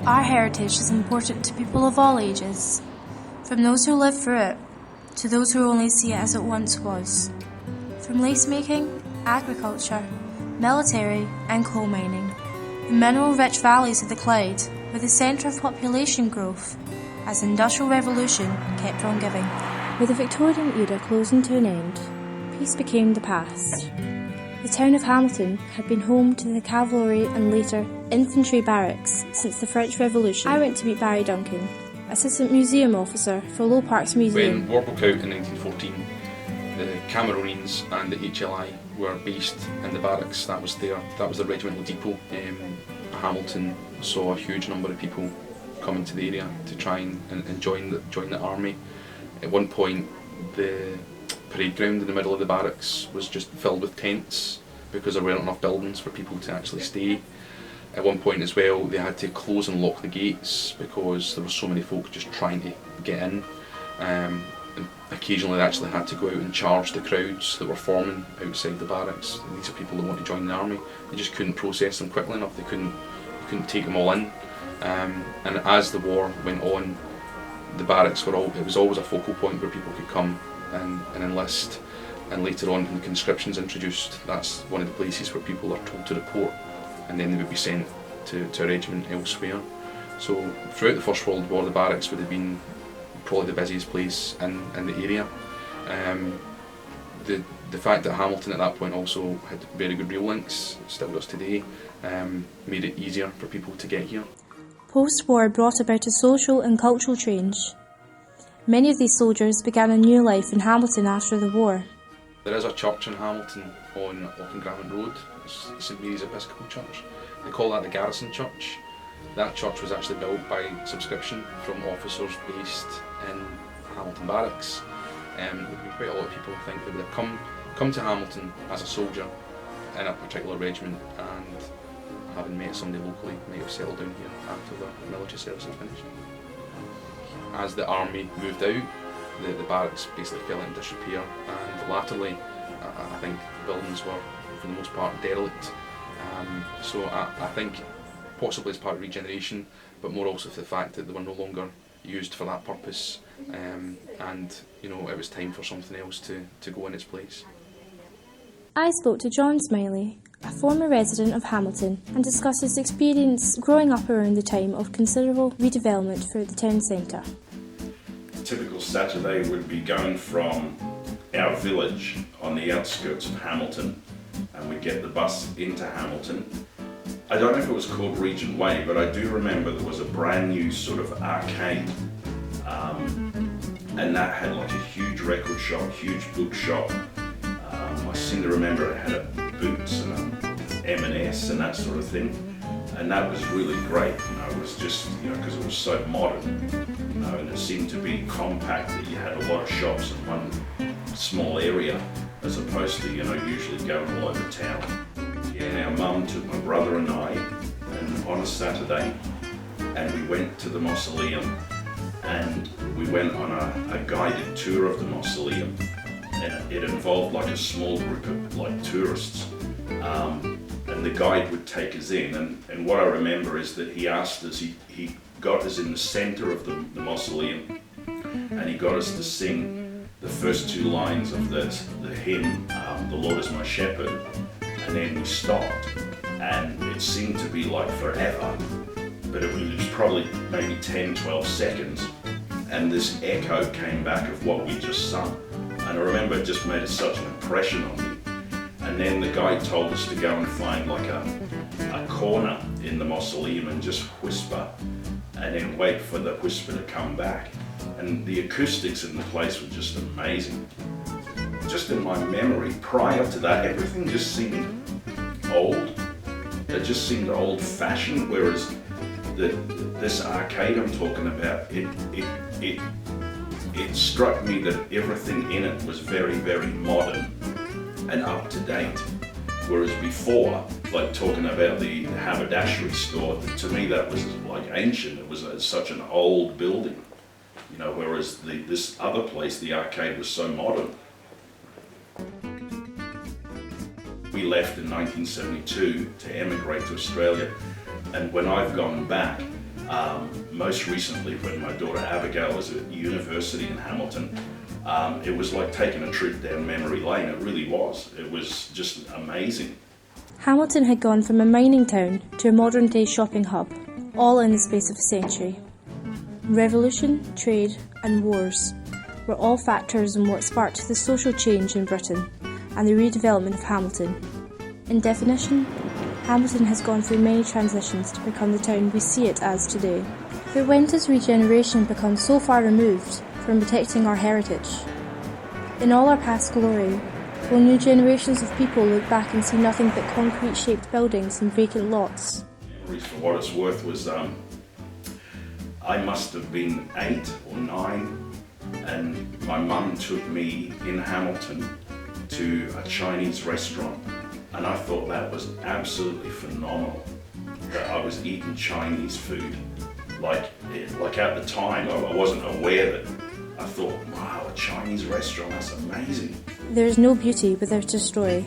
Our heritage is important to people of all ages, from those who live through it to those who only see it as it once was. From lace making, agriculture, military and coal mining, the mineral-rich valleys of the Clyde were the centre of population growth as the Industrial Revolution kept on giving. With the Victorian era closing to an end, peace became the past. The town of Hamilton had been home to the cavalry and later infantry barracks since the French Revolution. I went to meet Barry Duncan, Assistant Museum Officer for Low Parks Museum. When war broke out in 1914, the Cameroonians and the HLI were based in the barracks. That was the regimental depot. Hamilton saw a huge number of people coming to the area to try and join the army. At one point, the parade ground in the middle of the barracks was just filled with tents because there weren't enough buildings for people to actually stay. At one point as well, they had to close and lock the gates because there were so many folk just trying to get in. And occasionally they actually had to go out and charge the crowds that were forming outside the barracks. And these are people that want to join the army. They just couldn't process them quickly enough. They couldn't take them all in. And as the war went on, the barracks it was always a focal point where people could come and enlist, and later on when the conscription's introduced, that's one of the places where people are told to report and then they would be sent to a regiment elsewhere. So throughout the First World War, the barracks would have been probably the busiest place in the area. The fact that Hamilton at that point also had very good rail links, still does today, made it easier for people to get here. Post-war brought about a social and cultural change. Many of these soldiers began a new life in Hamilton after the war. There is a church in Hamilton on Auchengrammont Road, it's St Mary's Episcopal Church. They call that the Garrison Church. That church was actually built by subscription from officers based in Hamilton Barracks. There would be quite a lot of people, I think, that would have come to Hamilton as a soldier in a particular regiment, and having met somebody locally might have settled down here after their military service had finished. As the army moved out, the barracks basically fell into disrepair, and latterly I think the buildings were for the most part derelict. So I think possibly as part of regeneration, but more also for the fact that they were no longer used for that purpose, and it was time for something else to go in its place. I spoke to John Smiley, a former resident of Hamilton, and discussed his experience growing up around the time of considerable redevelopment for the town centre. A typical Saturday would be going from our village on the outskirts of Hamilton, and we'd get the bus into Hamilton. I don't know if it was called Regent Way, but I do remember there was a brand new sort of arcade, and that had like a huge record shop, huge bookshop. I seem to remember it had a Boots and a M&S and that sort of thing, and that was really great. It was just because it was so modern, and it seemed to be compact, that you had a lot of shops in one small area as opposed to usually going all over town. Yeah, our mum took my brother and I on a Saturday, and we went to the mausoleum, and we went on a guided tour of the mausoleum, and it involved like a small group of like tourists, and the guide would take us in, and what I remember is that he asked us, he got us in the centre of the mausoleum, and he got us to sing the first two lines of the hymn, "The Lord is my shepherd," and then we stopped, and it seemed to be like forever, but it was probably maybe 10-12 seconds, and this echo came back of what we just sung, and I remember it just made such an impression on me. And then the guide told us to go and find like a corner in the mausoleum and just whisper, and then wait for the whisper to come back. And the acoustics in the place were just amazing. Just in my memory, prior to that, everything just seemed old. It just seemed old-fashioned, whereas this arcade I'm talking about, it struck me that everything in it was very, very modern and up to date. Whereas before, like talking about the haberdashery store, to me that was like ancient. It was such an old building, whereas this other place, the arcade, was so modern. We left in 1972 to emigrate to Australia, and when I've gone back, Most recently, when my daughter Abigail was at university in Hamilton, it was like taking a trip down memory lane. It really was. It was just amazing. Hamilton had gone from a mining town to a modern-day shopping hub, all in the space of a century. Revolution, trade and wars were all factors in what sparked the social change in Britain and the redevelopment of Hamilton. In definition, Hamilton has gone through many transitions to become the town we see it as today. But when does regeneration become so far removed from protecting our heritage? In all our past glory, will new generations of people look back and see nothing but concrete-shaped buildings and vacant lots? Memories, for what it's worth, was I must have been 8 or 9, and my mum took me in Hamilton to a Chinese restaurant, and I thought that was absolutely phenomenal, that I was eating Chinese food. Like at the time, I wasn't aware that. I thought, wow, a Chinese restaurant, that's amazing. There is no beauty without a story.